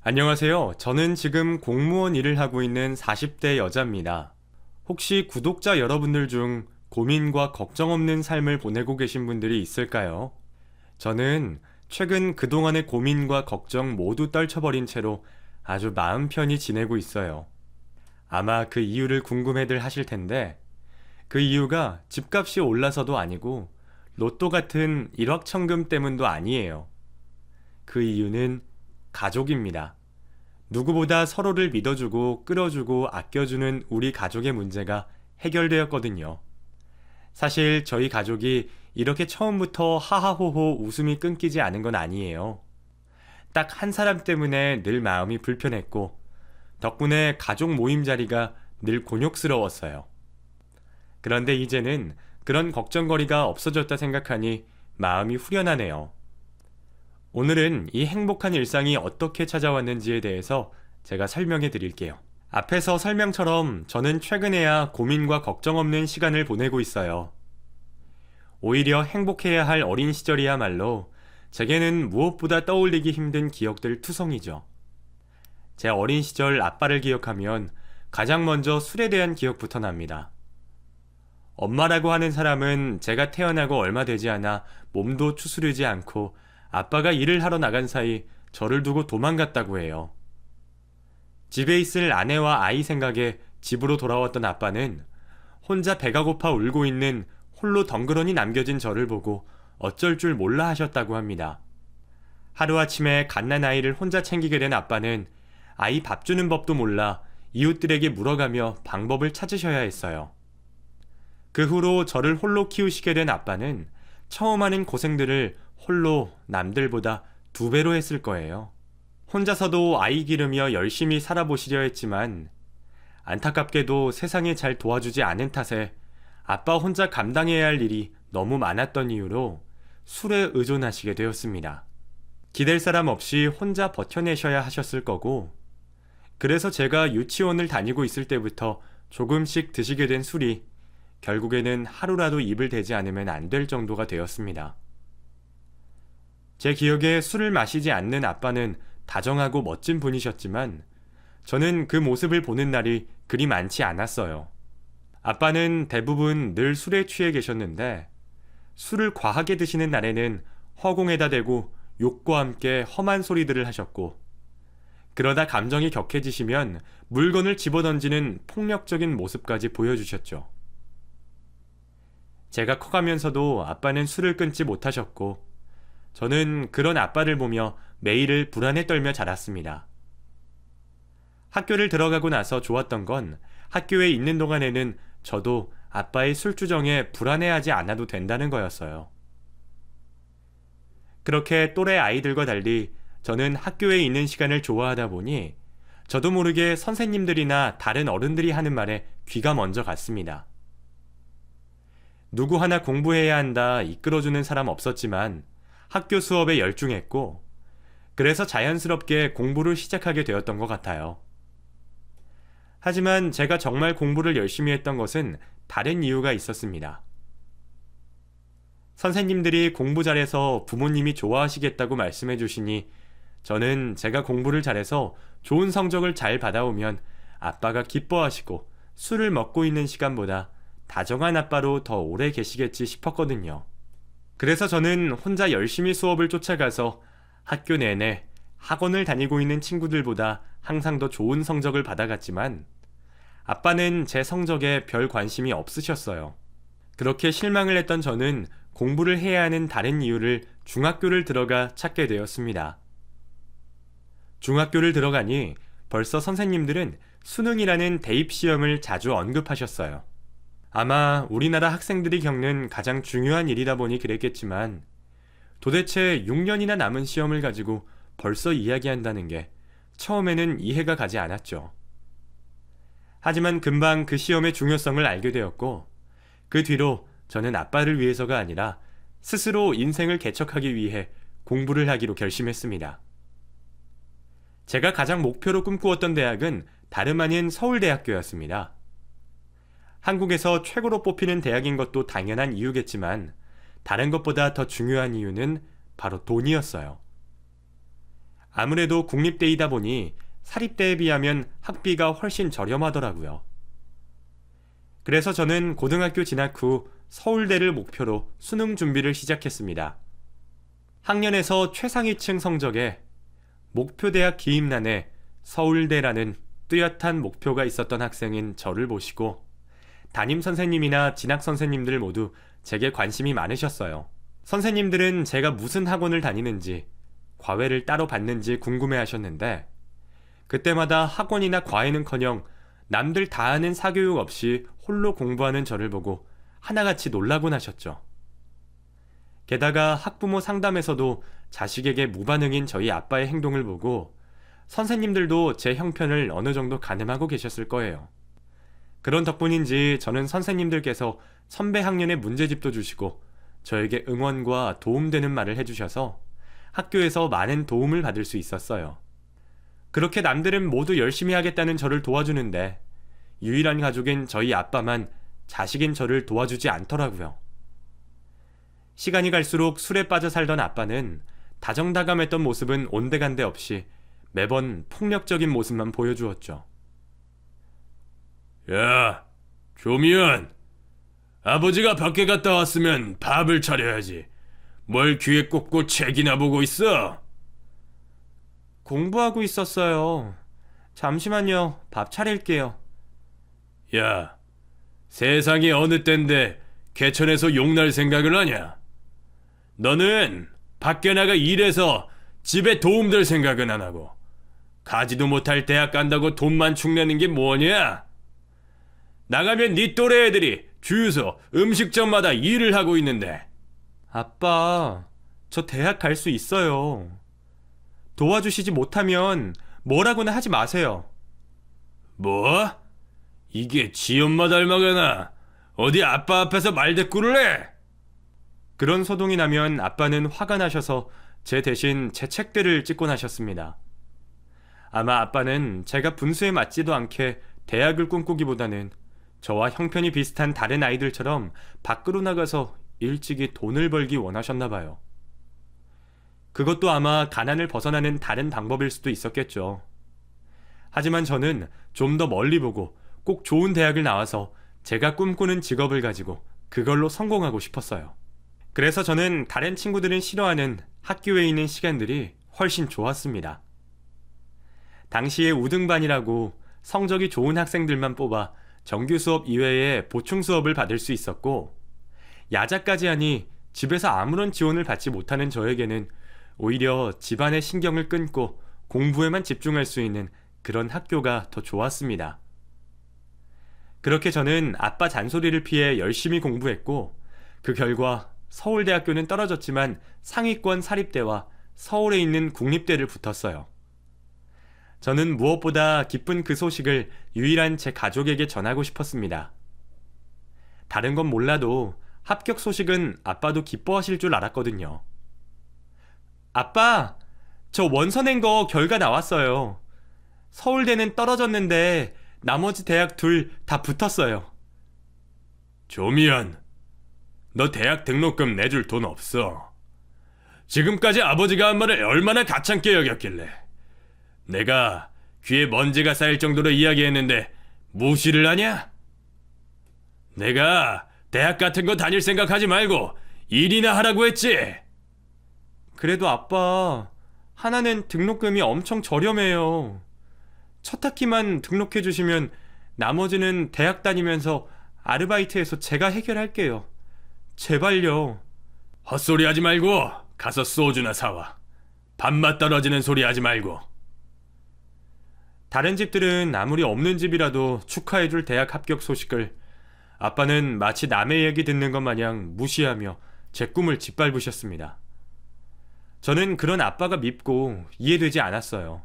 안녕하세요. 저는 지금 공무원 일을 하고 있는 40대 여자입니다. 혹시 구독자 여러분들 중 고민과 걱정 없는 삶을 보내고 계신 분들이 있을까요? 저는 최근 그동안의 고민과 걱정 모두 떨쳐버린 채로 아주 마음 편히 지내고 있어요. 아마 그 이유를 궁금해들 하실 텐데, 그 이유가 집값이 올라서도 아니고 로또 같은 일확천금 때문도 아니에요. 그 이유는 가족입니다. 누구보다 서로를 믿어주고 끌어주고 아껴주는 우리 가족의 문제가 해결되었거든요. 사실 저희 가족이 이렇게 처음부터 하하호호 웃음이 끊기지 않은 건 아니에요. 딱 한 사람 때문에 늘 마음이 불편했고, 덕분에 가족 모임 자리가 늘 곤욕스러웠어요. 그런데 이제는 그런 걱정거리가 없어졌다 생각하니 마음이 후련하네요. 오늘은 이 행복한 일상이 어떻게 찾아왔는지에 대해서 제가 설명해 드릴게요. 앞에서 설명처럼 저는 최근에야 고민과 걱정 없는 시간을 보내고 있어요. 오히려 행복해야 할 어린 시절이야말로 제게는 무엇보다 떠올리기 힘든 기억들 투성이죠. 제 어린 시절 아빠를 기억하면 가장 먼저 술에 대한 기억부터 납니다. 엄마라고 하는 사람은 제가 태어나고 얼마 되지 않아 몸도 추스르지 않고 아빠가 일을 하러 나간 사이 저를 두고 도망갔다고 해요. 집에 있을 아내와 아이 생각에 집으로 돌아왔던 아빠는 혼자 배가 고파 울고 있는 홀로 덩그러니 남겨진 저를 보고 어쩔 줄 몰라 하셨다고 합니다. 하루아침에 갓난 아이를 혼자 챙기게 된 아빠는 아이 밥 주는 법도 몰라 이웃들에게 물어가며 방법을 찾으셔야 했어요. 그 후로 저를 홀로 키우시게 된 아빠는 처음 하는 고생들을 홀로 남들보다 2배로 했을 거예요. 혼자서도 아이 기르며 열심히 살아보시려 했지만 안타깝게도 세상에 잘 도와주지 않은 탓에 아빠 혼자 감당해야 할 일이 너무 많았던 이유로 술에 의존하시게 되었습니다. 기댈 사람 없이 혼자 버텨내셔야 하셨을 거고, 그래서 제가 유치원을 다니고 있을 때부터 조금씩 드시게 된 술이 결국에는 하루라도 입을 대지 않으면 안 될 정도가 되었습니다. 제 기억에 술을 마시지 않는 아빠는 다정하고 멋진 분이셨지만 저는 그 모습을 보는 날이 그리 많지 않았어요. 아빠는 대부분 늘 술에 취해 계셨는데 술을 과하게 드시는 날에는 허공에다 대고 욕과 함께 험한 소리들을 하셨고, 그러다 감정이 격해지시면 물건을 집어던지는 폭력적인 모습까지 보여주셨죠. 제가 커가면서도 아빠는 술을 끊지 못하셨고, 저는 그런 아빠를 보며 매일을 불안에 떨며 자랐습니다. 학교를 들어가고 나서 좋았던 건 학교에 있는 동안에는 저도 아빠의 술주정에 불안해하지 않아도 된다는 거였어요. 그렇게 또래 아이들과 달리 저는 학교에 있는 시간을 좋아하다 보니 저도 모르게 선생님들이나 다른 어른들이 하는 말에 귀가 먼저 갔습니다. 누구 하나 공부해야 한다 이끌어주는 사람 없었지만 학교 수업에 열중했고, 그래서 자연스럽게 공부를 시작하게 되었던 것 같아요. 하지만 제가 정말 공부를 열심히 했던 것은 다른 이유가 있었습니다. 선생님들이 공부 잘해서 부모님이 좋아하시겠다고 말씀해 주시니 저는 제가 공부를 잘해서 좋은 성적을 잘 받아오면 아빠가 기뻐하시고 술을 먹고 있는 시간보다 다정한 아빠로 더 오래 계시겠지 싶었거든요. 그래서 저는 혼자 열심히 수업을 쫓아가서 학교 내내 학원을 다니고 있는 친구들보다 항상 더 좋은 성적을 받아갔지만 아빠는 제 성적에 별 관심이 없으셨어요. 그렇게 실망을 했던 저는 공부를 해야 하는 다른 이유를 중학교를 들어가 찾게 되었습니다. 중학교를 들어가니 벌써 선생님들은 수능이라는 대입시험을 자주 언급하셨어요. 아마 우리나라 학생들이 겪는 가장 중요한 일이다 보니 그랬겠지만 도대체 6년이나 남은 시험을 가지고 벌써 이야기한다는 게 처음에는 이해가 가지 않았죠. 하지만 금방 그 시험의 중요성을 알게 되었고, 그 뒤로 저는 아빠를 위해서가 아니라 스스로 인생을 개척하기 위해 공부를 하기로 결심했습니다. 제가 가장 목표로 꿈꾸었던 대학은 다름 아닌 서울대학교였습니다. 한국에서 최고로 뽑히는 대학인 것도 당연한 이유겠지만 다른 것보다 더 중요한 이유는 바로 돈이었어요. 아무래도 국립대이다 보니 사립대에 비하면 학비가 훨씬 저렴하더라고요. 그래서 저는 고등학교 진학 후 서울대를 목표로 수능 준비를 시작했습니다. 학년에서 최상위층 성적에 목표대학 기입란에 서울대라는 뚜렷한 목표가 있었던 학생인 저를 보시고 담임 선생님이나 진학 선생님들 모두 제게 관심이 많으셨어요. 선생님들은 제가 무슨 학원을 다니는지, 과외를 따로 받는지 궁금해 하셨는데 그때마다 학원이나 과외는커녕 남들 다 아는 사교육 없이 홀로 공부하는 저를 보고 하나같이 놀라곤 하셨죠. 게다가 학부모 상담에서도 자식에게 무반응인 저희 아빠의 행동을 보고 선생님들도 제 형편을 어느 정도 가늠하고 계셨을 거예요. 그런 덕분인지 저는 선생님들께서 선배 학년의 문제집도 주시고 저에게 응원과 도움되는 말을 해주셔서 학교에서 많은 도움을 받을 수 있었어요. 그렇게 남들은 모두 열심히 하겠다는 저를 도와주는데 유일한 가족인 저희 아빠만 자식인 저를 도와주지 않더라고요. 시간이 갈수록 술에 빠져 살던 아빠는 다정다감했던 모습은 온데간데 없이 매번 폭력적인 모습만 보여주었죠. 야, 조미연. 아버지가 밖에 갔다 왔으면 밥을 차려야지. 뭘 귀에 꽂고 책이나 보고 있어? 공부하고 있었어요. 잠시만요. 밥 차릴게요. 야, 세상이 어느 땐데 개천에서 용날 생각을 하냐? 너는 밖에 나가 일해서 집에 도움될 생각은 안 하고 가지도 못할 대학 간다고 돈만 축내는 게 뭐냐? 나가면 네 또래 애들이 주유소, 음식점마다 일을 하고 있는데. 아빠, 저 대학 갈 수 있어요. 도와주시지 못하면 뭐라고나 하지 마세요. 뭐? 이게 지 엄마 닮아가나? 어디 아빠 앞에서 말대꾸를 해? 그런 소동이 나면 아빠는 화가 나셔서 제 대신 제 책들을 찍곤 하셨습니다. 아마 아빠는 제가 분수에 맞지도 않게 대학을 꿈꾸기보다는 저와 형편이 비슷한 다른 아이들처럼 밖으로 나가서 일찍이 돈을 벌기 원하셨나 봐요. 그것도 아마 가난을 벗어나는 다른 방법일 수도 있었겠죠. 하지만 저는 좀 더 멀리 보고 꼭 좋은 대학을 나와서 제가 꿈꾸는 직업을 가지고 그걸로 성공하고 싶었어요. 그래서 저는 다른 친구들은 싫어하는 학교에 있는 시간들이 훨씬 좋았습니다. 당시에 우등반이라고 성적이 좋은 학생들만 뽑아 정규 수업 이외에 보충 수업을 받을 수 있었고, 야자까지 하니 집에서 아무런 지원을 받지 못하는 저에게는 오히려 집안의 신경을 끊고 공부에만 집중할 수 있는 그런 학교가 더 좋았습니다. 그렇게 저는 아빠 잔소리를 피해 열심히 공부했고, 그 결과 서울대학교는 떨어졌지만 상위권 사립대와 서울에 있는 국립대를 붙었어요. 저는 무엇보다 기쁜 그 소식을 유일한 제 가족에게 전하고 싶었습니다. 다른 건 몰라도 합격 소식은 아빠도 기뻐하실 줄 알았거든요. 아빠, 저 원서 낸 거 결과 나왔어요. 서울대는 떨어졌는데 나머지 대학 둘 다 붙었어요. 조미연, 너 대학 등록금 내줄 돈 없어. 지금까지 아버지가 한 말을 얼마나 가찮게 여겼길래. 내가 귀에 먼지가 쌓일 정도로 이야기했는데 무시를 하냐? 내가 대학 같은 거 다닐 생각하지 말고 일이나 하라고 했지. 그래도 아빠, 하나는 등록금이 엄청 저렴해요. 첫 학기만 등록해 주시면 나머지는 대학 다니면서 아르바이트해서 제가 해결할게요. 제발요. 헛소리 하지 말고 가서 소주나 사와. 밥맛 떨어지는 소리 하지 말고. 다른 집들은 아무리 없는 집이라도 축하해줄 대학 합격 소식을 아빠는 마치 남의 얘기 듣는 것 마냥 무시하며 제 꿈을 짓밟으셨습니다. 저는 그런 아빠가 밉고 이해되지 않았어요.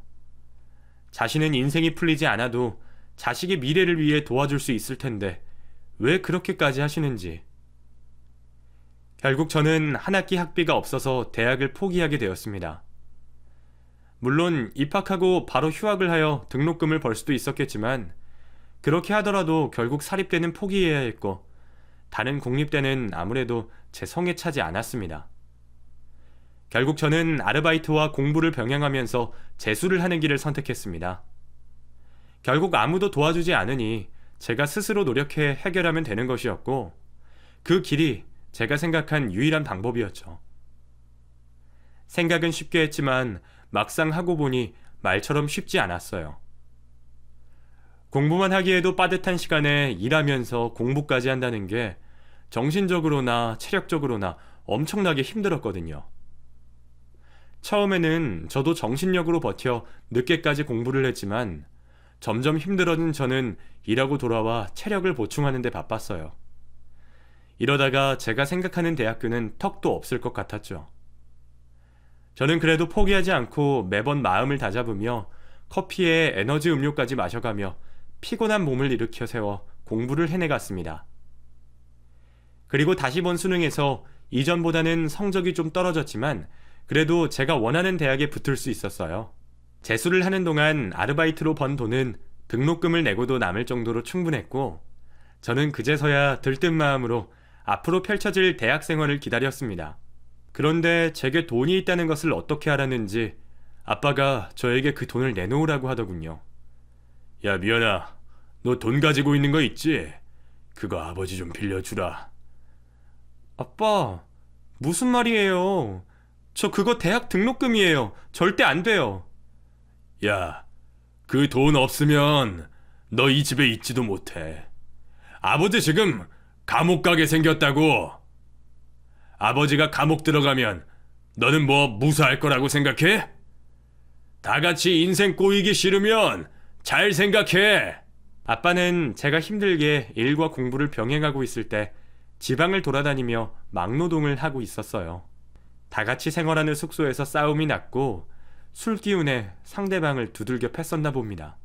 자신은 인생이 풀리지 않아도 자식의 미래를 위해 도와줄 수 있을 텐데 왜 그렇게까지 하시는지. 결국 저는 한 학기 학비가 없어서 대학을 포기하게 되었습니다. 물론 입학하고 바로 휴학을 하여 등록금을 벌 수도 있었겠지만 그렇게 하더라도 결국 사립대는 포기해야 했고 다른 국립대는 아무래도 제 성에 차지 않았습니다. 결국 저는 아르바이트와 공부를 병행하면서 재수를 하는 길을 선택했습니다. 결국 아무도 도와주지 않으니 제가 스스로 노력해 해결하면 되는 것이었고, 그 길이 제가 생각한 유일한 방법이었죠. 생각은 쉽게 했지만 막상 하고 보니 말처럼 쉽지 않았어요. 공부만 하기에도 빠듯한 시간에 일하면서 공부까지 한다는 게 정신적으로나 체력적으로나 엄청나게 힘들었거든요. 처음에는 저도 정신력으로 버텨 늦게까지 공부를 했지만 점점 힘들어진 저는 일하고 돌아와 체력을 보충하는 데 바빴어요. 이러다가 제가 생각하는 대학교는 턱도 없을 것 같았죠. 저는 그래도 포기하지 않고 매번 마음을 다잡으며 커피에 에너지 음료까지 마셔가며 피곤한 몸을 일으켜 세워 공부를 해내갔습니다. 그리고 다시 본 수능에서 이전보다는 성적이 좀 떨어졌지만 그래도 제가 원하는 대학에 붙을 수 있었어요. 재수를 하는 동안 아르바이트로 번 돈은 등록금을 내고도 남을 정도로 충분했고, 저는 그제서야 들뜬 마음으로 앞으로 펼쳐질 대학 생활을 기다렸습니다. 그런데 제게 돈이 있다는 것을 어떻게 알았는지 아빠가 저에게 그 돈을 내놓으라고 하더군요. 야, 미연아, 너 돈 가지고 있는 거 있지? 그거 아버지 좀 빌려주라. 아빠, 무슨 말이에요? 저 그거 대학 등록금이에요. 절대 안 돼요. 야, 그 돈 없으면 너 이 집에 있지도 못해. 아버지 지금 감옥 가게 생겼다고. 아버지가 감옥 들어가면 너는 뭐 무사할 거라고 생각해? 다 같이 인생 꼬이기 싫으면 잘 생각해. 아빠는 제가 힘들게 일과 공부를 병행하고 있을 때 지방을 돌아다니며 막노동을 하고 있었어요. 다 같이 생활하는 숙소에서 싸움이 났고 술 기운에 상대방을 두들겨 팼었나 봅니다.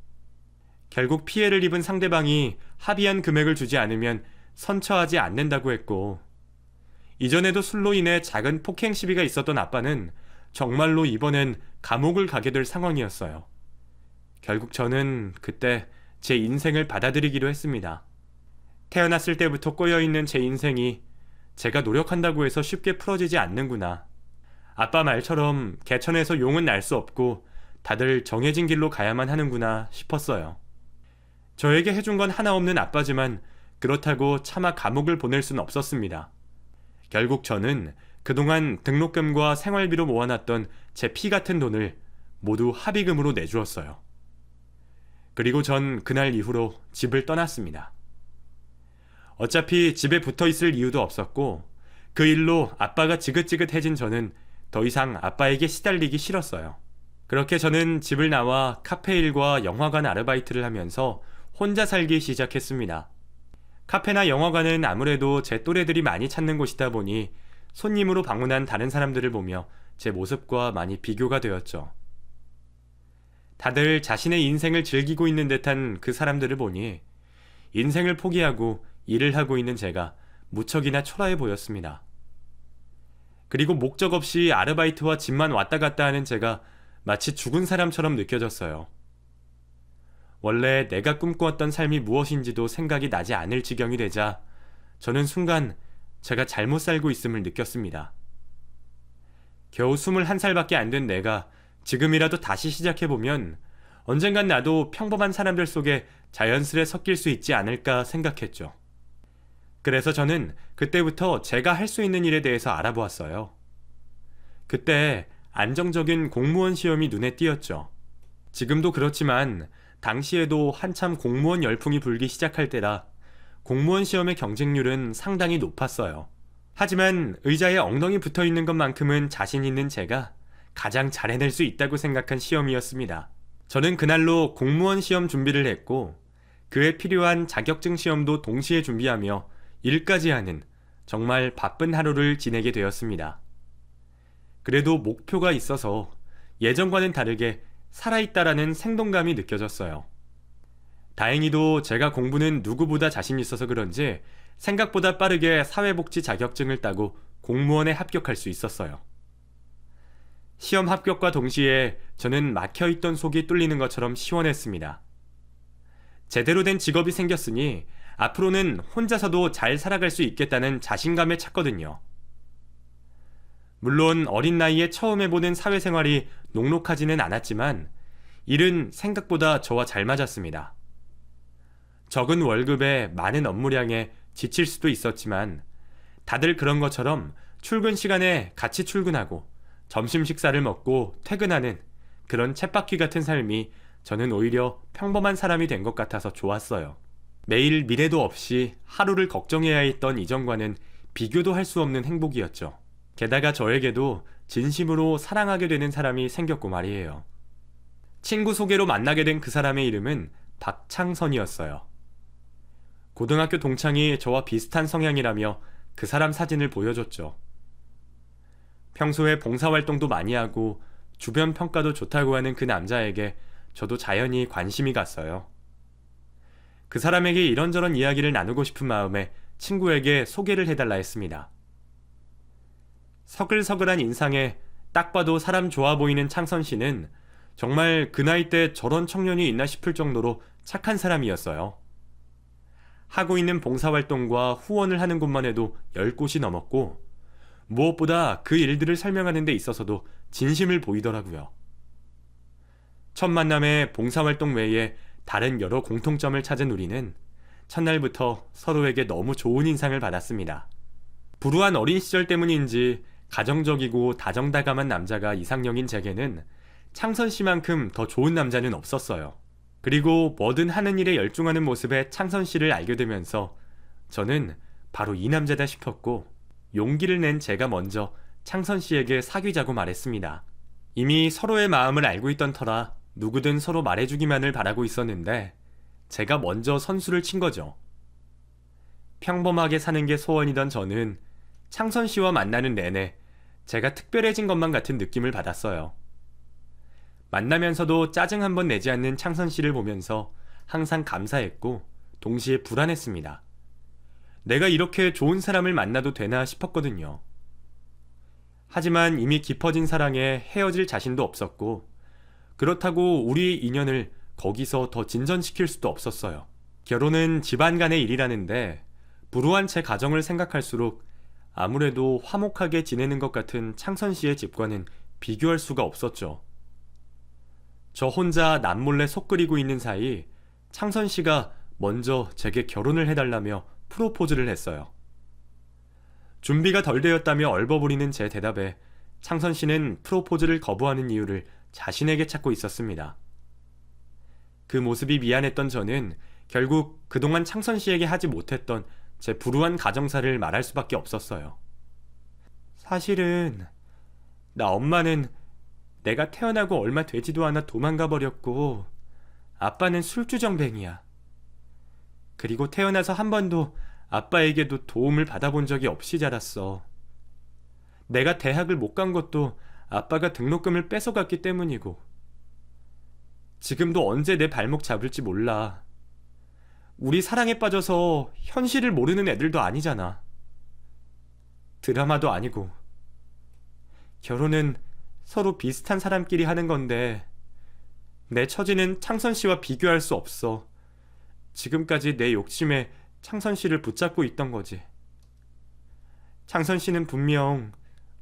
결국 피해를 입은 상대방이 합의한 금액을 주지 않으면 선처하지 않는다고 했고, 이전에도 술로 인해 작은 폭행 시비가 있었던 아빠는 정말로 이번엔 감옥을 가게 될 상황이었어요. 결국 저는 그때 제 인생을 받아들이기로 했습니다. 태어났을 때부터 꼬여있는 제 인생이 제가 노력한다고 해서 쉽게 풀어지지 않는구나. 아빠 말처럼 개천에서 용은 날 수 없고 다들 정해진 길로 가야만 하는구나 싶었어요. 저에게 해준 건 하나 없는 아빠지만 그렇다고 차마 감옥을 보낼 순 없었습니다. 결국 저는 그동안 등록금과 생활비로 모아놨던 제 피 같은 돈을 모두 합의금으로 내주었어요. 그리고 전 그날 이후로 집을 떠났습니다. 어차피 집에 붙어 있을 이유도 없었고 그 일로 아빠가 지긋지긋해진 저는 더 이상 아빠에게 시달리기 싫었어요. 그렇게 저는 집을 나와 카페 일과 영화관 아르바이트를 하면서 혼자 살기 시작했습니다. 카페나 영화관은 아무래도 제 또래들이 많이 찾는 곳이다 보니 손님으로 방문한 다른 사람들을 보며 제 모습과 많이 비교가 되었죠. 다들 자신의 인생을 즐기고 있는 듯한 그 사람들을 보니 인생을 포기하고 일을 하고 있는 제가 무척이나 초라해 보였습니다. 그리고 목적 없이 아르바이트와 집만 왔다 갔다 하는 제가 마치 죽은 사람처럼 느껴졌어요. 원래 내가 꿈꾸었던 삶이 무엇인지도 생각이 나지 않을 지경이 되자 저는 순간 제가 잘못 살고 있음을 느꼈습니다. 겨우 21살밖에 안 된 내가 지금이라도 다시 시작해보면 언젠간 나도 평범한 사람들 속에 자연스레 섞일 수 있지 않을까 생각했죠. 그래서 저는 그때부터 제가 할 수 있는 일에 대해서 알아보았어요. 그때 안정적인 공무원 시험이 눈에 띄었죠. 지금도 그렇지만 당시에도 한참 공무원 열풍이 불기 시작할 때라 공무원 시험의 경쟁률은 상당히 높았어요. 하지만 의자에 엉덩이 붙어 있는 것만큼은 자신 있는 제가 가장 잘 해낼 수 있다고 생각한 시험이었습니다. 저는 그날로 공무원 시험 준비를 했고 그에 필요한 자격증 시험도 동시에 준비하며 일까지 하는 정말 바쁜 하루를 지내게 되었습니다. 그래도 목표가 있어서 예전과는 다르게 살아있다라는 생동감이 느껴졌어요. 다행히도 제가 공부는 누구보다 자신 있어서 그런지 생각보다 빠르게 사회복지 자격증을 따고 공무원에 합격할 수 있었어요. 시험 합격과 동시에 저는 막혀있던 속이 뚫리는 것처럼 시원했습니다. 제대로 된 직업이 생겼으니 앞으로는 혼자서도 잘 살아갈 수 있겠다는 자신감에 찼거든요. 물론 어린 나이에 처음 해보는 사회생활이 녹록하지는 않았지만 일은 생각보다 저와 잘 맞았습니다. 적은 월급에 많은 업무량에 지칠 수도 있었지만 다들 그런 것처럼 출근 시간에 같이 출근하고 점심 식사를 먹고 퇴근하는 그런 쳇바퀴 같은 삶이 저는 오히려 평범한 사람이 된 것 같아서 좋았어요. 매일 미래도 없이 하루를 걱정해야 했던 이전과는 비교도 할 수 없는 행복이었죠. 게다가 저에게도 진심으로 사랑하게 되는 사람이 생겼고 말이에요. 친구 소개로 만나게 된 그 사람의 이름은 박창선이었어요. 고등학교 동창이 저와 비슷한 성향이라며 그 사람 사진을 보여줬죠. 평소에 봉사활동도 많이 하고 주변 평가도 좋다고 하는 그 남자에게 저도 자연히 관심이 갔어요. 그 사람에게 이런저런 이야기를 나누고 싶은 마음에 친구에게 소개를 해달라 했습니다. 서글서글한 인상에 딱 봐도 사람 좋아 보이는 창선 씨는 정말 그 나이 때 저런 청년이 있나 싶을 정도로 착한 사람이었어요. 하고 있는 봉사활동과 후원을 하는 곳만 해도 10곳이 넘었고 무엇보다 그 일들을 설명하는 데 있어서도 진심을 보이더라고요. 첫 만남에 봉사활동 외에 다른 여러 공통점을 찾은 우리는 첫날부터 서로에게 너무 좋은 인상을 받았습니다. 불우한 어린 시절 때문인지 가정적이고 다정다감한 남자가 이상형인 제게는 창선 씨만큼 더 좋은 남자는 없었어요. 그리고 뭐든 하는 일에 열중하는 모습에 창선 씨를 알게 되면서 저는 바로 이 남자다 싶었고 용기를 낸 제가 먼저 창선 씨에게 사귀자고 말했습니다. 이미 서로의 마음을 알고 있던 터라 누구든 서로 말해주기만을 바라고 있었는데 제가 먼저 선수를 친 거죠. 평범하게 사는 게 소원이던 저는 창선 씨와 만나는 내내 제가 특별해진 것만 같은 느낌을 받았어요. 만나면서도 짜증 한 번 내지 않는 창선 씨를 보면서 항상 감사했고 동시에 불안했습니다. 내가 이렇게 좋은 사람을 만나도 되나 싶었거든요. 하지만 이미 깊어진 사랑에 헤어질 자신도 없었고 그렇다고 우리 인연을 거기서 더 진전시킬 수도 없었어요. 결혼은 집안 간의 일이라는데 불우한 제 가정을 생각할수록 아무래도 화목하게 지내는 것 같은 창선 씨의 집과는 비교할 수가 없었죠. 저 혼자 남몰래 속 끓이고 있는 사이 창선 씨가 먼저 제게 결혼을 해달라며 프로포즈를 했어요. 준비가 덜 되었다며 얼버무리는 제 대답에 창선 씨는 프로포즈를 거부하는 이유를 자신에게 찾고 있었습니다. 그 모습이 미안했던 저는 결국 그동안 창선 씨에게 하지 못했던 제 불우한 가정사를 말할 수밖에 없었어요. 사실은 나 엄마는 내가 태어나고 얼마 되지도 않아 도망가 버렸고 아빠는 술주정뱅이야. 그리고 태어나서 한 번도 아빠에게도 도움을 받아본 적이 없이 자랐어. 내가 대학을 못 간 것도 아빠가 등록금을 뺏어갔기 때문이고 지금도 언제 내 발목 잡을지 몰라. 우리 사랑에 빠져서 현실을 모르는 애들도 아니잖아. 드라마도 아니고. 결혼은 서로 비슷한 사람끼리 하는 건데 내 처지는 창선 씨와 비교할 수 없어. 지금까지 내 욕심에 창선 씨를 붙잡고 있던 거지. 창선 씨는 분명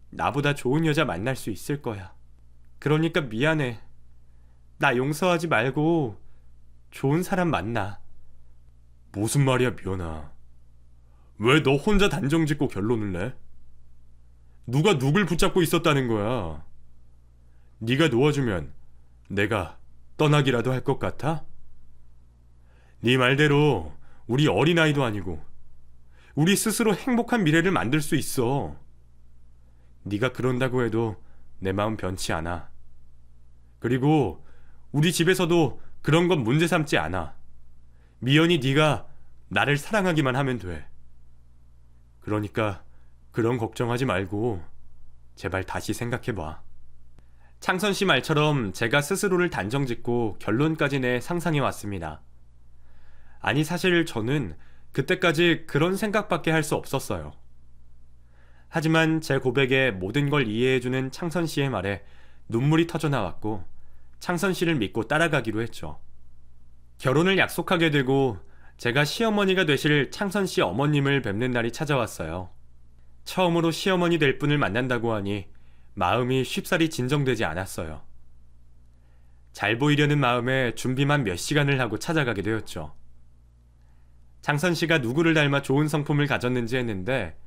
나보다 좋은 여자 만날 수 있을 거야. 그러니까 미안해. 나 용서하지 말고 좋은 사람 만나. 무슨 말이야, 미연아. 왜 너 혼자 단정 짓고 결론을 내? 누가 누굴 붙잡고 있었다는 거야? 네가 놓아주면 내가 떠나기라도 할 것 같아? 네 말대로 우리 어린아이도 아니고 우리 스스로 행복한 미래를 만들 수 있어. 네가 그런다고 해도 내 마음 변치 않아. 그리고 우리 집에서도 그런 건 문제 삼지 않아. 미연이 네가 나를 사랑하기만 하면 돼. 그러니까 그런 걱정하지 말고 제발 다시 생각해봐. 창선 씨 말처럼 제가 스스로를 단정짓고 결론까지 내 상상해 왔습니다. 아니 사실 저는 그때까지 그런 생각밖에 할 수 없었어요. 하지만 제 고백에 모든 걸 이해해주는 창선 씨의 말에 눈물이 터져 나왔고 창선 씨를 믿고 따라가기로 했죠. 결혼을 약속하게 되고 제가 시어머니가 되실 창선 씨 어머님을 뵙는 날이 찾아왔어요. 처음으로 시어머니 될 분을 만난다고 하니 마음이 쉽사리 진정되지 않았어요. 잘 보이려는 마음에 준비만 몇 시간을 하고 찾아가게 되었죠. 창선 씨가 누구를 닮아 좋은 성품을 가졌는지 했는데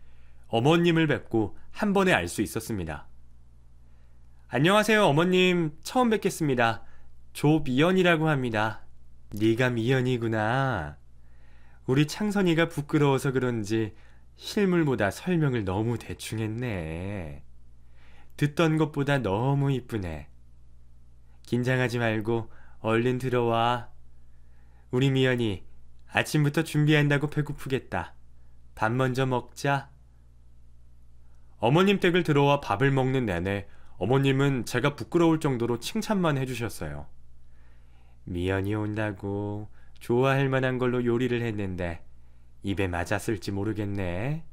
어머님을 뵙고 한 번에 알 수 있었습니다. 안녕하세요, 어머님. 처음 뵙겠습니다. 조미연이라고 합니다. 네가 미연이구나. 우리 창선이가 부끄러워서 그런지 실물보다 설명을 너무 대충 했네. 듣던 것보다 너무 이쁘네. 긴장하지 말고 얼른 들어와. 우리 미연이 아침부터 준비한다고 배고프겠다. 밥 먼저 먹자. 어머님 댁을 들어와 밥을 먹는 내내 어머님은 제가 부끄러울 정도로 칭찬만 해주셨어요. 미연이 온다고 좋아할 만한 걸로 요리를 했는데 입에 맞았을지 모르겠네.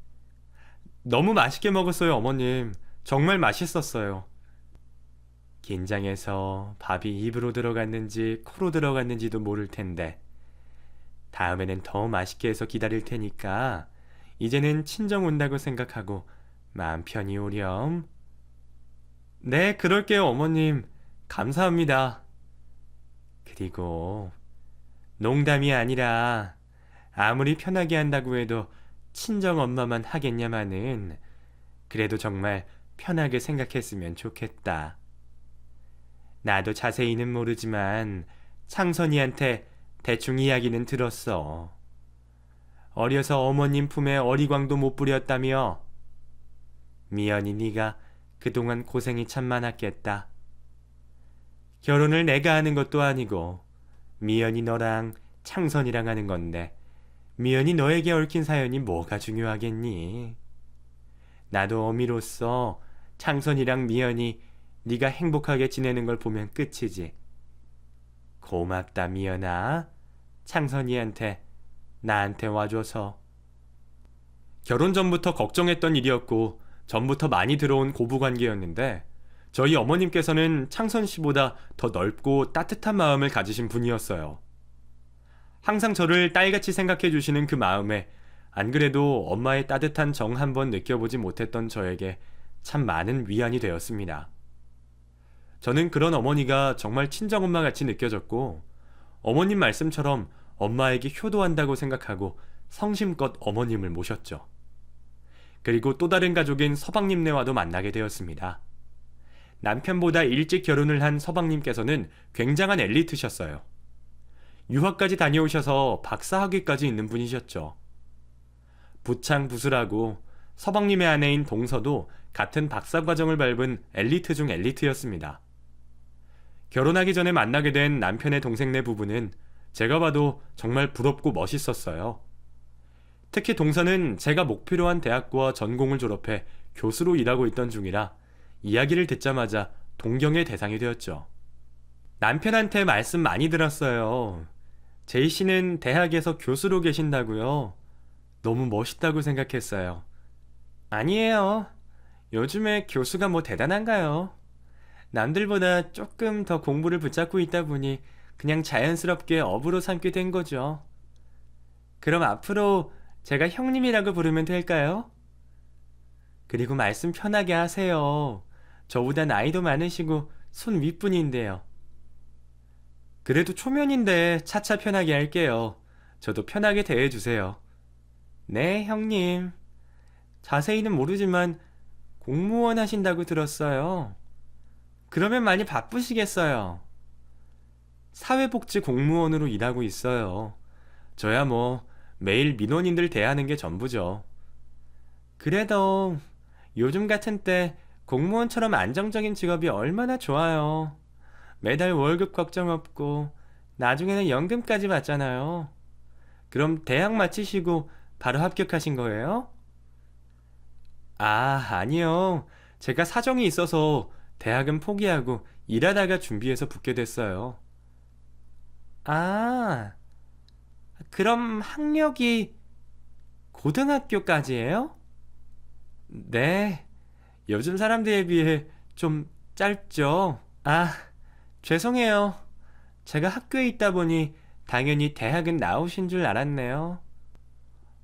너무 맛있게 먹었어요, 어머님. 정말 맛있었어요. 긴장해서 밥이 입으로 들어갔는지 코로 들어갔는지도 모를 텐데 다음에는 더 맛있게 해서 기다릴 테니까 이제는 친정 온다고 생각하고 마음 편히 오렴. 네, 그럴게요, 어머님. 감사합니다. 그리고 농담이 아니라 아무리 편하게 한다고 해도 친정 엄마만 하겠냐마는 그래도 정말 편하게 생각했으면 좋겠다. 나도 자세히는 모르지만 창선이한테 대충 이야기는 들었어. 어려서 어머님 품에 어리광도 못 부렸다며. 미연이 네가 그동안 고생이 참 많았겠다. 결혼을 내가 하는 것도 아니고 미연이 너랑 창선이랑 하는 건데 미연이 너에게 얽힌 사연이 뭐가 중요하겠니? 나도 어미로서 창선이랑 미연이 네가 행복하게 지내는 걸 보면 끝이지. 고맙다, 미연아. 창선이한테 나한테 와줘서. 결혼 전부터 걱정했던 일이었고 전부터 많이 들어온 고부관계였는데 저희 어머님께서는 창선 씨보다 더 넓고 따뜻한 마음을 가지신 분이었어요. 항상 저를 딸같이 생각해 주시는 그 마음에 안 그래도 엄마의 따뜻한 정 한번 느껴보지 못했던 저에게 참 많은 위안이 되었습니다. 저는 그런 어머니가 정말 친정엄마 같이 느껴졌고 어머님 말씀처럼 엄마에게 효도한다고 생각하고 성심껏 어머님을 모셨죠. 그리고 또 다른 가족인 서방님네와도 만나게 되었습니다. 남편보다 일찍 결혼을 한 서방님께서는 굉장한 엘리트셨어요. 유학까지 다녀오셔서 박사학위까지 있는 분이셨죠. 부창부술하고 서방님의 아내인 동서도 같은 박사과정을 밟은 엘리트 중 엘리트였습니다. 결혼하기 전에 만나게 된 남편의 동생네 부부는 제가 봐도 정말 부럽고 멋있었어요. 특히 동서는 제가 목표로 한 대학과 전공을 졸업해 교수로 일하고 있던 중이라 이야기를 듣자마자 동경의 대상이 되었죠. 남편한테 말씀 많이 들었어요. 제이 씨는 대학에서 교수로 계신다고요? 너무 멋있다고 생각했어요. 아니에요. 요즘에 교수가 뭐 대단한가요? 남들보다 조금 더 공부를 붙잡고 있다 보니 그냥 자연스럽게 업으로 삼게 된 거죠. 그럼 앞으로 제가 형님이라고 부르면 될까요? 그리고 말씀 편하게 하세요. 저보다 나이도 많으시고 손 윗분인데요. 그래도 초면인데 차차 편하게 할게요. 저도 편하게 대해주세요. 네, 형님. 자세히는 모르지만 공무원 하신다고 들었어요. 그러면 많이 바쁘시겠어요. 사회복지 공무원으로 일하고 있어요. 저야 뭐 매일 민원인들 대하는 게 전부죠. 그래도 요즘 같은 때 공무원처럼 안정적인 직업이 얼마나 좋아요. 매달 월급 걱정 없고 나중에는 연금까지 받잖아요. 그럼 대학 마치시고 바로 합격하신 거예요? 아니요. 제가 사정이 있어서 대학은 포기하고 일하다가 준비해서 붙게 됐어요. 그럼 학력이 고등학교까지예요? 네. 요즘 사람들에 비해 좀 짧죠? 죄송해요. 제가 학교에 있다 보니 당연히 대학은 나오신 줄 알았네요.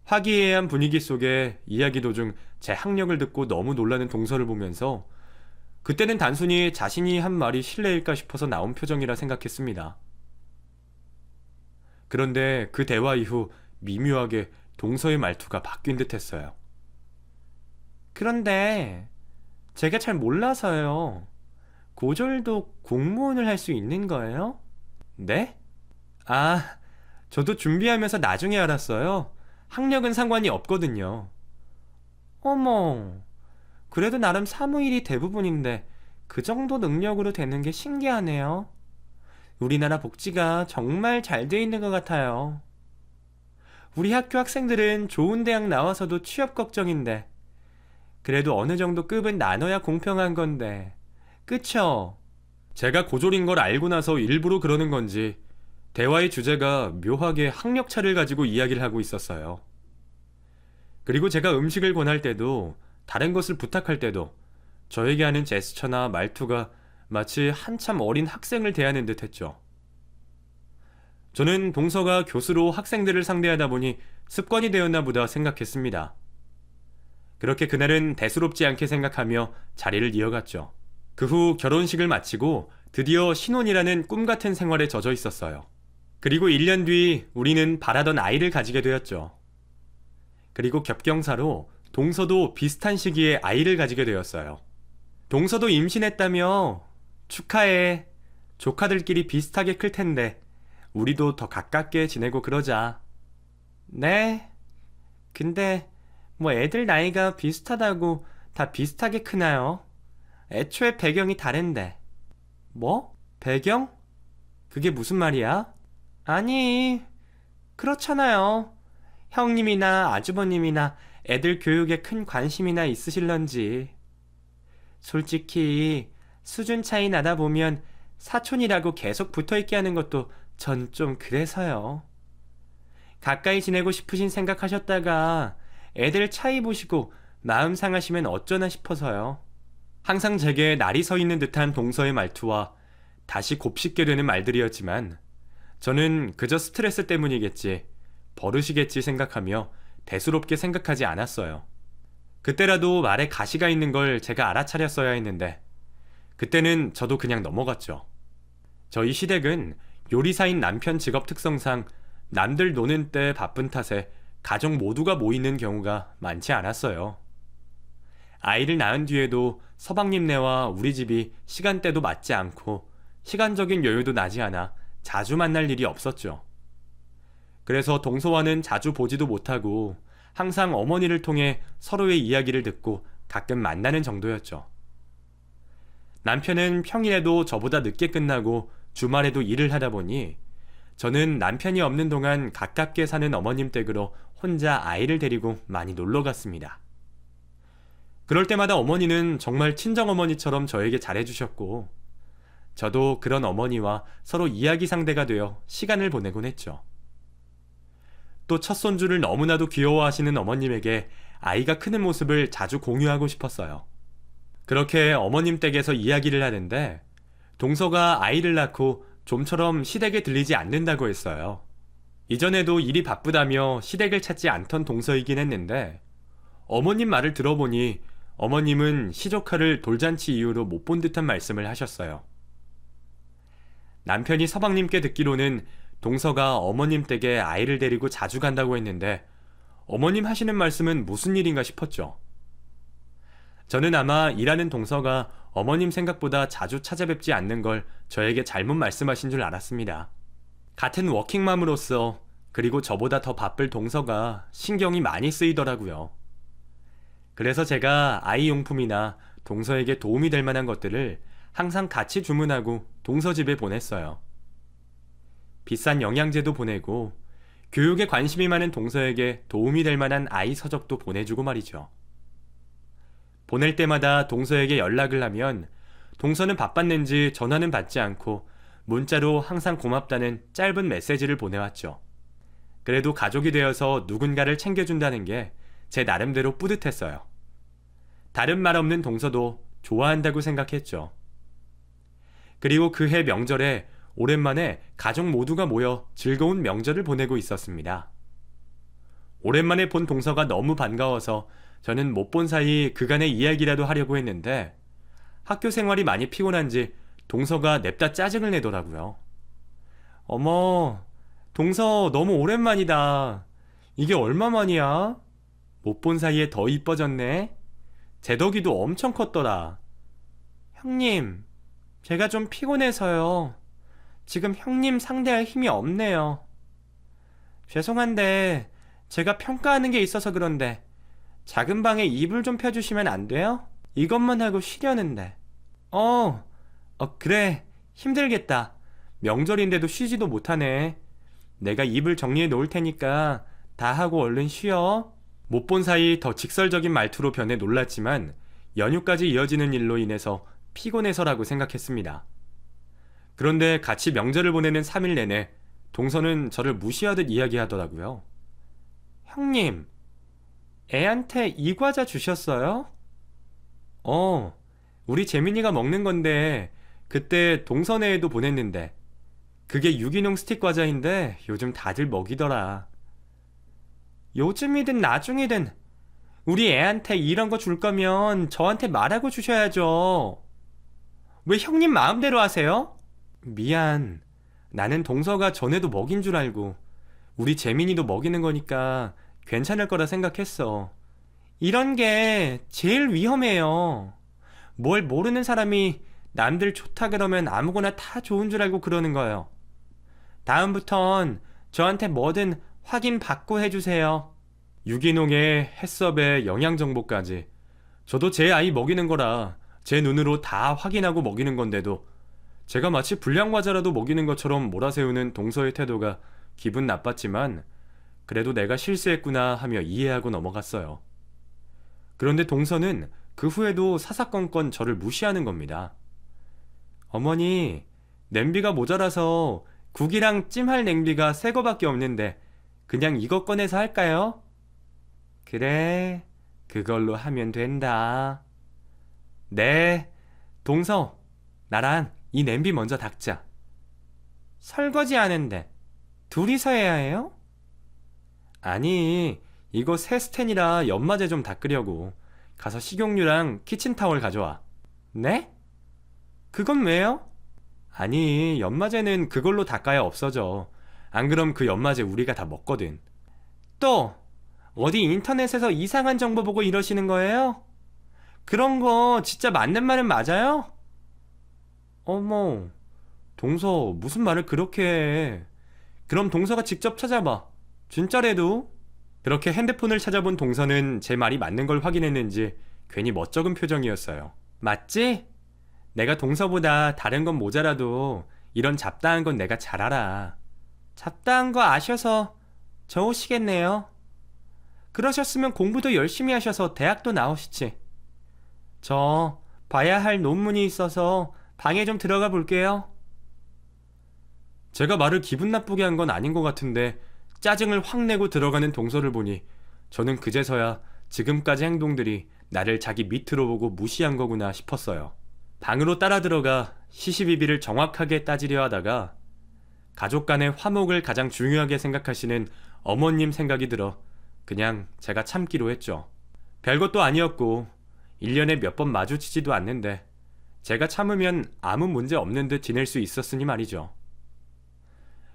화기애애한 분위기 속에 이야기 도중 제 학력을 듣고 너무 놀라는 동서를 보면서 그때는 단순히 자신이 한 말이 실례일까 싶어서 나온 표정이라 생각했습니다. 그런데 그 대화 이후 미묘하게 동서의 말투가 바뀐 듯 했어요. 그런데 제가 잘 몰라서요. 고졸도 공무원을 할 수 있는 거예요? 네? 아, 저도 준비하면서 나중에 알았어요. 학력은 상관이 없거든요. 어머, 그래도 나름 사무일이 대부분인데 그 정도 능력으로 되는 게 신기하네요. 우리나라 복지가 정말 잘 돼 있는 것 같아요. 우리 학교 학생들은 좋은 대학 나와서도 취업 걱정인데 그래도 어느 정도 급은 나눠야 공평한 건데 그쵸? 제가 고졸인 걸 알고 나서 일부러 그러는 건지 대화의 주제가 묘하게 학력차를 가지고 이야기를 하고 있었어요. 그리고 제가 음식을 권할 때도 다른 것을 부탁할 때도 저에게 하는 제스처나 말투가 마치 한참 어린 학생을 대하는 듯 했죠. 저는 동서가 교수로 학생들을 상대하다 보니 습관이 되었나 보다 생각했습니다. 그렇게 그날은 대수롭지 않게 생각하며 자리를 이어갔죠. 그 후 결혼식을 마치고 드디어 신혼이라는 꿈 같은 생활에 젖어 있었어요. 그리고 1년 뒤 우리는 바라던 아이를 가지게 되었죠. 그리고 겹경사로 동서도 비슷한 시기에 아이를 가지게 되었어요. 동서도 임신했다며? 축하해. 조카들끼리 비슷하게 클 텐데 우리도 더 가깝게 지내고 그러자. 네? 근데 뭐 애들 나이가 비슷하다고 다 비슷하게 크나요? 애초에 배경이 다른데. 뭐? 배경? 그게 무슨 말이야? 아니, 그렇잖아요. 형님이나 아주버님이나 애들 교육에 큰 관심이나 있으실런지. 솔직히 수준 차이 나다 보면 사촌이라고 계속 붙어있게 하는 것도 전 좀 그래서요. 가까이 지내고 싶으신 생각하셨다가 애들 차이 보시고 마음 상하시면 어쩌나 싶어서요. 항상 제게 날이 서 있는 듯한 동서의 말투와 다시 곱씹게 되는 말들이었지만 저는 그저 스트레스 때문이겠지, 버릇이겠지 생각하며 대수롭게 생각하지 않았어요. 그때라도 말에 가시가 있는 걸 제가 알아차렸어야 했는데 그때는 저도 그냥 넘어갔죠. 저희 시댁은 요리사인 남편 직업 특성상 남들 노는 때 바쁜 탓에 가족 모두가 모이는 경우가 많지 않았어요. 아이를 낳은 뒤에도 서방님네와 우리 집이 시간대도 맞지 않고 시간적인 여유도 나지 않아 자주 만날 일이 없었죠. 그래서 동서와는 자주 보지도 못하고 항상 어머니를 통해 서로의 이야기를 듣고 가끔 만나는 정도였죠. 남편은 평일에도 저보다 늦게 끝나고 주말에도 일을 하다 보니 저는 남편이 없는 동안 가깝게 사는 어머님 댁으로 혼자 아이를 데리고 많이 놀러 갔습니다. 그럴 때마다 어머니는 정말 친정어머니처럼 저에게 잘해주셨고 저도 그런 어머니와 서로 이야기 상대가 되어 시간을 보내곤 했죠. 또 첫손주를 너무나도 귀여워하시는 어머님에게 아이가 크는 모습을 자주 공유하고 싶었어요. 그렇게 어머님 댁에서 이야기를 하는데 동서가 아이를 낳고 좀처럼 시댁에 들리지 않는다고 했어요. 이전에도 일이 바쁘다며 시댁을 찾지 않던 동서이긴 했는데 어머님 말을 들어보니 어머님은 시조카를 돌잔치 이후로 못 본 듯한 말씀을 하셨어요. 남편이 서방님께 듣기로는 동서가 어머님 댁에 아이를 데리고 자주 간다고 했는데 어머님 하시는 말씀은 무슨 일인가 싶었죠. 저는 아마 일하는 동서가 어머님 생각보다 자주 찾아뵙지 않는 걸 저에게 잘못 말씀하신 줄 알았습니다. 같은 워킹맘으로서 그리고 저보다 더 바쁠 동서가 신경이 많이 쓰이더라고요. 그래서 제가 아이 용품이나 동서에게 도움이 될 만한 것들을 항상 같이 주문하고 동서 집에 보냈어요. 비싼 영양제도 보내고 교육에 관심이 많은 동서에게 도움이 될 만한 아이 서적도 보내주고 말이죠. 보낼 때마다 동서에게 연락을 하면 동서는 바빴는지 전화는 받지 않고 문자로 항상 고맙다는 짧은 메시지를 보내왔죠. 그래도 가족이 되어서 누군가를 챙겨준다는 게 제 나름대로 뿌듯했어요. 다른 말 없는 동서도 좋아한다고 생각했죠. 그리고 그해 명절에 오랜만에 가족 모두가 모여 즐거운 명절을 보내고 있었습니다. 오랜만에 본 동서가 너무 반가워서 저는 못 본 사이 그간의 이야기라도 하려고 했는데 학교 생활이 많이 피곤한지 동서가 냅다 짜증을 내더라고요. 어머, 동서 너무 오랜만이다. 이게 얼마만이야? 못 본 사이에 더 이뻐졌네. 제덕이도 엄청 컸더라. 형님, 제가 좀 피곤해서요. 지금 형님 상대할 힘이 없네요. 죄송한데 제가 평가하는 게 있어서 그런데 작은 방에 이불 좀 펴주시면 안 돼요? 이것만 하고 쉬려는데. 그래. 힘들겠다. 명절인데도 쉬지도 못하네. 내가 이불 정리해 놓을 테니까 다 하고 얼른 쉬어. 못 본 사이 더 직설적인 말투로 변해 놀랐지만 연휴까지 이어지는 일로 인해서 피곤해서라고 생각했습니다. 그런데 같이 명절을 보내는 3일 내내 동서는 저를 무시하듯 이야기하더라고요. 형님, 애한테 이 과자 주셨어요? 우리 재민이가 먹는 건데 그때 동서네에도 보냈는데 그게 유기농 스틱 과자인데 요즘 다들 먹이더라. 요즘이든 나중이든 우리 애한테 이런 거 줄 거면 저한테 말하고 주셔야죠. 왜 형님 마음대로 하세요? 미안. 나는 동서가 전에도 먹인 줄 알고 우리 재민이도 먹이는 거니까 괜찮을 거라 생각했어. 이런 게 제일 위험해요. 뭘 모르는 사람이 남들 좋다 그러면 아무거나 다 좋은 줄 알고 그러는 거예요. 다음부턴 저한테 뭐든 확인 받고 해주세요. 유기농에 햇섭에 영양정보까지. 저도 제 아이 먹이는 거라 제 눈으로 다 확인하고 먹이는 건데도 제가 마치 불량과자라도 먹이는 것처럼 몰아세우는 동서의 태도가 기분 나빴지만 그래도 내가 실수했구나 하며 이해하고 넘어갔어요. 그런데 동서는 그 후에도 사사건건 저를 무시하는 겁니다. 어머니, 냄비가 모자라서 국이랑 찜할 냄비가 새 거밖에 없는데 그냥 이거 꺼내서 할까요? 그래, 그걸로 하면 된다. 네, 동서, 나랑 이 냄비 먼저 닦자. 설거지 하는데 둘이서 해야 해요? 아니, 이거 새 스텐이라 연마제 좀 닦으려고. 가서 식용유랑 키친타월 가져와. 네? 그건 왜요? 아니, 연마제는 그걸로 닦아야 없어져. 안 그럼 그 연마제 우리가 다 먹거든. 또 어디 인터넷에서 이상한 정보 보고 이러시는 거예요? 그런 거 진짜 맞는 말은 맞아요? 어머, 동서 무슨 말을 그렇게 해. 그럼 동서가 직접 찾아봐. 진짜래도. 그렇게 핸드폰을 찾아본 동서는 제 말이 맞는 걸 확인했는지 괜히 멋쩍은 표정이었어요. 맞지? 내가 동서보다 다른 건 모자라도 이런 잡다한 건 내가 잘 알아. 잡다한 거 아셔서 좋으시겠네요. 그러셨으면 공부도 열심히 하셔서 대학도 나오시지. 저 봐야 할 논문이 있어서 방에 좀 들어가 볼게요. 제가 말을 기분 나쁘게 한 건 아닌 것 같은데 짜증을 확 내고 들어가는 동서를 보니 저는 그제서야 지금까지 행동들이 나를 자기 밑으로 보고 무시한 거구나 싶었어요. 방으로 따라 들어가 시시비비를 정확하게 따지려 하다가 가족 간의 화목을 가장 중요하게 생각하시는 어머님 생각이 들어 그냥 제가 참기로 했죠. 별것도 아니었고 1년에 몇 번 마주치지도 않는데 제가 참으면 아무 문제 없는 듯 지낼 수 있었으니 말이죠.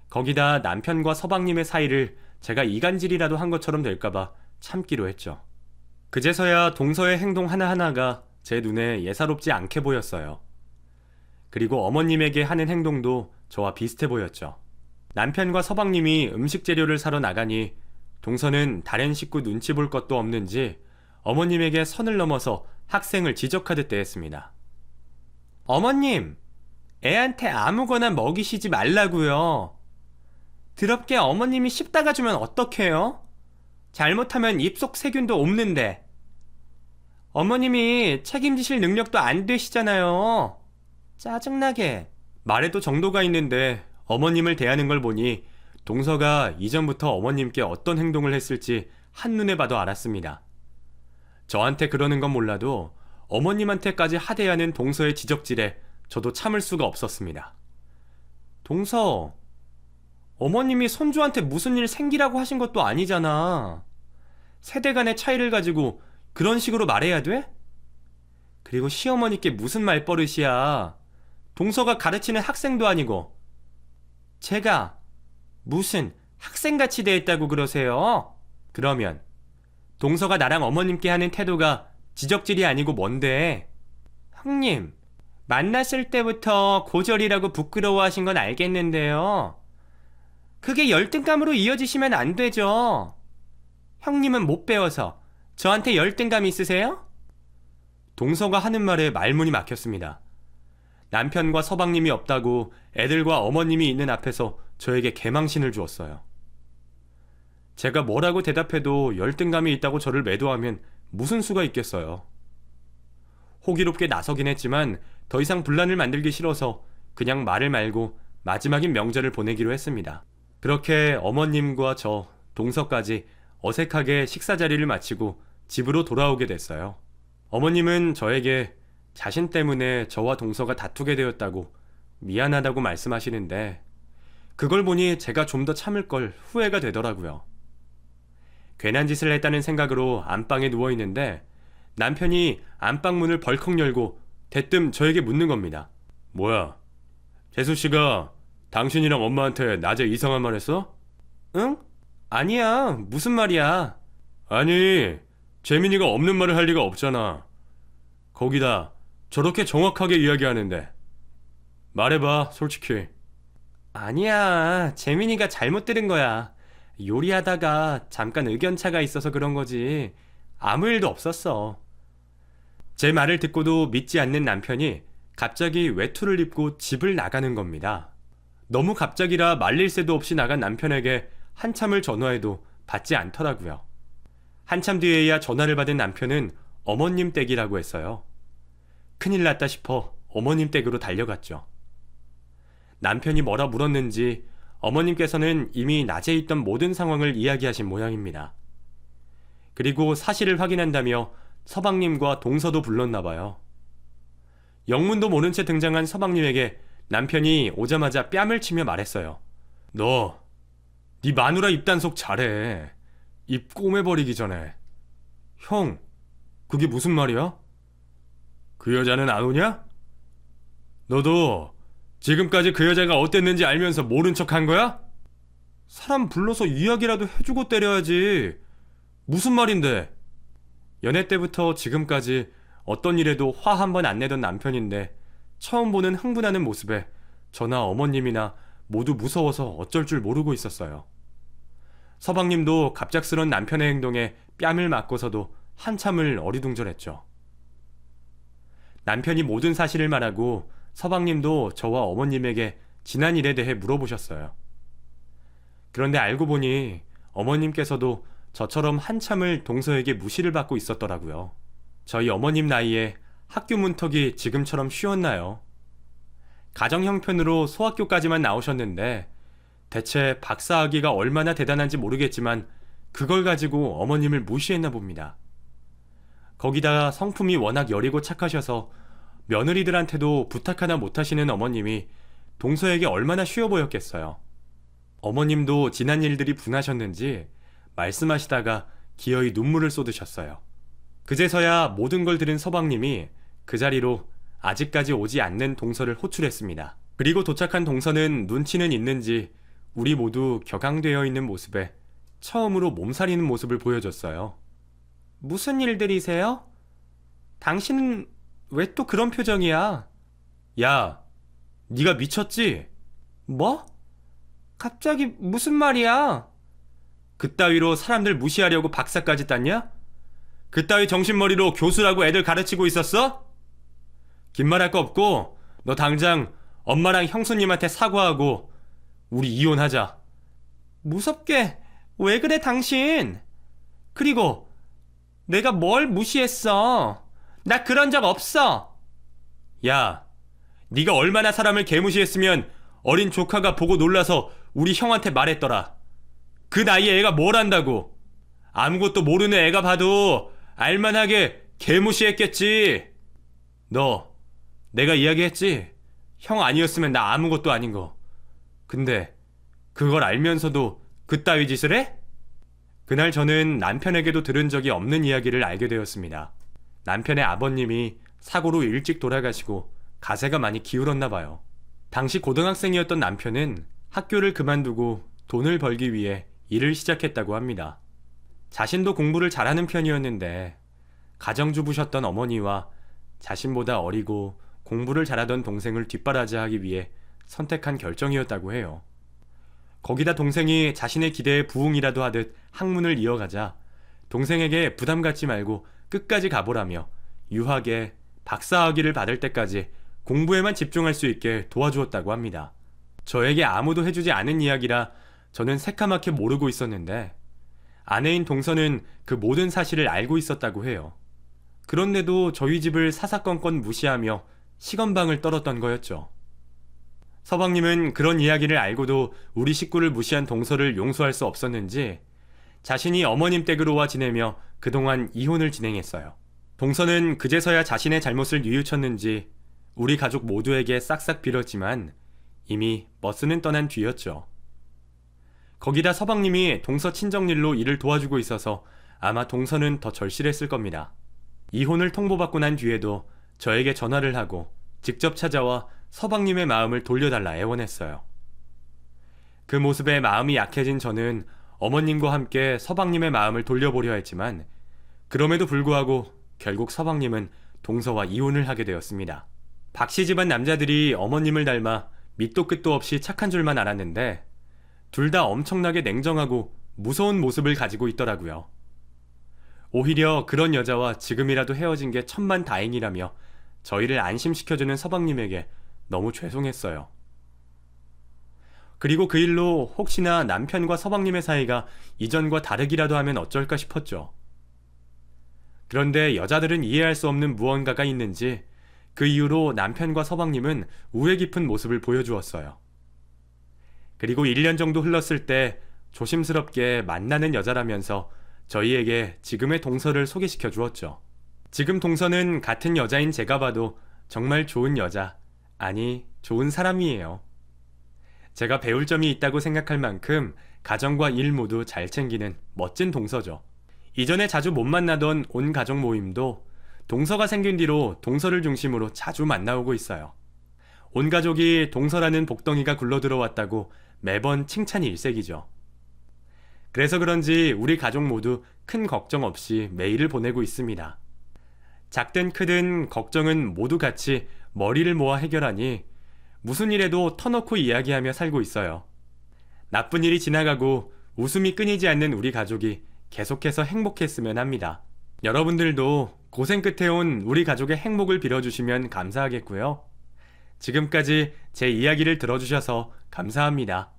거기다 남편과 서방님의 사이를 제가 이간질이라도 한 것처럼 될까봐 참기로 했죠. 그제서야 동서의 행동 하나하나가 제 눈에 예사롭지 않게 보였어요. 그리고 어머님에게 하는 행동도 저와 비슷해 보였죠. 남편과 서방님이 음식 재료를 사러 나가니 동서는 다른 식구 눈치 볼 것도 없는지 어머님에게 선을 넘어서 학생을 지적하듯 대했습니다. 어머님, 애한테 아무거나 먹이시지 말라고요. 더럽게 어머님이 씹다가 주면 어떡해요? 잘못하면 입속 세균도 옮는데. 어머님이 책임지실 능력도 안 되시잖아요. 짜증나게. 말에도 정도가 있는데 어머님을 대하는 걸 보니 동서가 이전부터 어머님께 어떤 행동을 했을지 한눈에 봐도 알았습니다. 저한테 그러는 건 몰라도 어머님한테까지 하대하는 동서의 지적질에 저도 참을 수가 없었습니다. 동서, 어머님이 손주한테 무슨 일 생기라고 하신 것도 아니잖아. 세대 간의 차이를 가지고 그런 식으로 말해야 돼? 그리고 시어머니께 무슨 말버릇이야. 동서가 가르치는 학생도 아니고. 제가 무슨 학생같이 대했다고 그러세요? 그러면 동서가 나랑 어머님께 하는 태도가 지적질이 아니고 뭔데? 형님, 만났을 때부터 고절이라고 부끄러워하신 건 알겠는데요. 그게 열등감으로 이어지시면 안 되죠. 형님은 못 배워서 저한테 열등감 있으세요? 동서가 하는 말에 말문이 막혔습니다. 남편과 서방님이 없다고 애들과 어머님이 있는 앞에서 저에게 개망신을 주었어요. 제가 뭐라고 대답해도 열등감이 있다고 저를 매도하면 무슨 수가 있겠어요. 호기롭게 나서긴 했지만 더 이상 분란을 만들기 싫어서 그냥 말을 말고 마지막인 명절을 보내기로 했습니다. 그렇게 어머님과 저, 동서까지 어색하게 식사 자리를 마치고 집으로 돌아오게 됐어요. 어머님은 저에게 자신 때문에 저와 동서가 다투게 되었다고 미안하다고 말씀하시는데 그걸 보니 제가 좀 더 참을 걸 후회가 되더라고요. 괜한 짓을 했다는 생각으로 안방에 누워있는데 남편이 안방 문을 벌컥 열고 대뜸 저에게 묻는 겁니다. 뭐야? 재수씨가 당신이랑 엄마한테 낮에 이상한 말 했어? 응? 아니야. 무슨 말이야? 아니, 재민이가 없는 말을 할 리가 없잖아. 거기다 저렇게 정확하게 이야기하는데. 말해봐, 솔직히. 아니야. 재민이가 잘못 들은 거야. 요리하다가 잠깐 의견차가 있어서 그런 거지. 아무 일도 없었어. 제 말을 듣고도 믿지 않는 남편이 갑자기 외투를 입고 집을 나가는 겁니다. 너무 갑자기라 말릴 새도 없이 나간 남편에게 한참을 전화해도 받지 않더라고요. 한참 뒤에야 전화를 받은 남편은 어머님 댁이라고 했어요. 큰일 났다 싶어 어머님 댁으로 달려갔죠. 남편이 뭐라 물었는지 어머님께서는 이미 낮에 있던 모든 상황을 이야기하신 모양입니다. 그리고 사실을 확인한다며 서방님과 동서도 불렀나 봐요. 영문도 모른 채 등장한 서방님에게 남편이 오자마자 뺨을 치며 말했어요. 너, 네 마누라 입단속 잘해. 입 꼬매버리기 전에. 형, 그게 무슨 말이야? 그 여자는 안 오냐? 너도 지금까지 그 여자가 어땠는지 알면서 모른 척 한 거야? 사람 불러서 이야기라도 해주고 때려야지. 무슨 말인데? 연애 때부터 지금까지 어떤 일에도 화 한 번 안 내던 남편인데 처음 보는 흥분하는 모습에 저나 어머님이나 모두 무서워서 어쩔 줄 모르고 있었어요. 서방님도 갑작스런 남편의 행동에 뺨을 맞고서도 한참을 어리둥절했죠. 남편이 모든 사실을 말하고 서방님도 저와 어머님에게 지난 일에 대해 물어보셨어요. 그런데 알고 보니 어머님께서도 저처럼 한참을 동서에게 무시를 받고 있었더라고요. 저희 어머님 나이에 학교 문턱이 지금처럼 쉬웠나요? 가정 형편으로 소학교까지만 나오셨는데 대체 박사학위가 얼마나 대단한지 모르겠지만 그걸 가지고 어머님을 무시했나 봅니다. 거기다가 성품이 워낙 여리고 착하셔서 며느리들한테도 부탁 하나 못하시는 어머님이 동서에게 얼마나 쉬워 보였겠어요. 어머님도 지난 일들이 분하셨는지 말씀하시다가 기어이 눈물을 쏟으셨어요. 그제서야 모든 걸 들은 서방님이 그 자리로 아직까지 오지 않는 동서를 호출했습니다. 그리고 도착한 동서는 눈치는 있는지 우리 모두 격앙되어 있는 모습에 처음으로 몸살이는 모습을 보여줬어요. 무슨 일들이세요? 당신은 왜 또 그런 표정이야? 야, 네가 미쳤지? 뭐? 갑자기 무슨 말이야? 그따위로 사람들 무시하려고 박사까지 땄냐? 그따위 정신머리로 교수라고 애들 가르치고 있었어? 긴 말 할 거 없고 너 당장 엄마랑 형수님한테 사과하고 우리 이혼하자. 무섭게 왜 그래 당신? 그리고 내가 뭘 무시했어? 나 그런 적 없어. 야, 네가 얼마나 사람을 개무시했으면 어린 조카가 보고 놀라서 우리 형한테 말했더라. 그 나이에 애가 뭘 안다고. 아무것도 모르는 애가 봐도 알만하게 개무시했겠지. 너 내가 이야기했지? 형 아니었으면 나 아무것도 아닌 거. 근데 그걸 알면서도 그따위 짓을 해? 그날 저는 남편에게도 들은 적이 없는 이야기를 알게 되었습니다. 남편의 아버님이 사고로 일찍 돌아가시고 가세가 많이 기울었나 봐요. 당시 고등학생이었던 남편은 학교를 그만두고 돈을 벌기 위해 일을 시작했다고 합니다. 자신도 공부를 잘하는 편이었는데 가정주부셨던 어머니와 자신보다 어리고 공부를 잘하던 동생을 뒷바라지하기 위해 선택한 결정이었다고 해요. 거기다 동생이 자신의 기대에 부응이라도 하듯 학문을 이어가자 동생에게 부담 갖지 말고 끝까지 가보라며 유학에 박사학위를 받을 때까지 공부에만 집중할 수 있게 도와주었다고 합니다. 저에게 아무도 해주지 않은 이야기라 저는 새카맣게 모르고 있었는데 아내인 동서는 그 모든 사실을 알고 있었다고 해요. 그런데도 저희 집을 사사건건 무시하며 시건방을 떨었던 거였죠. 서방님은 그런 이야기를 알고도 우리 식구를 무시한 동서를 용서할 수 없었는지 자신이 어머님 댁으로 지내며 그동안 이혼을 진행했어요. 동서는 그제서야 자신의 잘못을 뉘우쳤는지 우리 가족 모두에게 싹싹 빌었지만 이미 버스는 떠난 뒤였죠. 거기다 서방님이 동서 친정일로 일을 도와주고 있어서 아마 동서는 더 절실했을 겁니다. 이혼을 통보받고 난 뒤에도 저에게 전화를 하고 직접 찾아와 서방님의 마음을 돌려달라 애원했어요. 그 모습에 마음이 약해진 저는 어머님과 함께 서방님의 마음을 돌려보려 했지만 그럼에도 불구하고 결국 서방님은 동서와 이혼을 하게 되었습니다. 박씨 집안 남자들이 어머님을 닮아 밑도 끝도 없이 착한 줄만 알았는데 둘 다 엄청나게 냉정하고 무서운 모습을 가지고 있더라고요. 오히려 그런 여자와 지금이라도 헤어진 게 천만 다행이라며 저희를 안심시켜주는 서방님에게 너무 죄송했어요. 그리고 그 일로 혹시나 남편과 서방님의 사이가 이전과 다르기라도 하면 어쩔까 싶었죠. 그런데 여자들은 이해할 수 없는 무언가가 있는지 그 이후로 남편과 서방님은 우애 깊은 모습을 보여주었어요. 그리고 1년 정도 흘렀을 때 조심스럽게 만나는 여자라면서 저희에게 지금의 동서를 소개시켜 주었죠. 지금 동서는 같은 여자인 제가 봐도 정말 좋은 여자, 아니 좋은 사람이에요. 제가 배울 점이 있다고 생각할 만큼 가정과 일 모두 잘 챙기는 멋진 동서죠. 이전에 자주 못 만나던 온 가족 모임도 동서가 생긴 뒤로 동서를 중심으로 자주 만나오고 있어요. 온 가족이 동서라는 복덩이가 굴러들어왔다고 매번 칭찬이 일색이죠. 그래서 그런지 우리 가족 모두 큰 걱정 없이 매일을 보내고 있습니다. 작든 크든 걱정은 모두 같이 머리를 모아 해결하니 무슨 일에도 터놓고 이야기하며 살고 있어요. 나쁜 일이 지나가고 웃음이 끊이지 않는 우리 가족이 계속해서 행복했으면 합니다. 여러분들도 고생 끝에 온 우리 가족의 행복을 빌어주시면 감사하겠고요. 지금까지 제 이야기를 들어주셔서 감사합니다.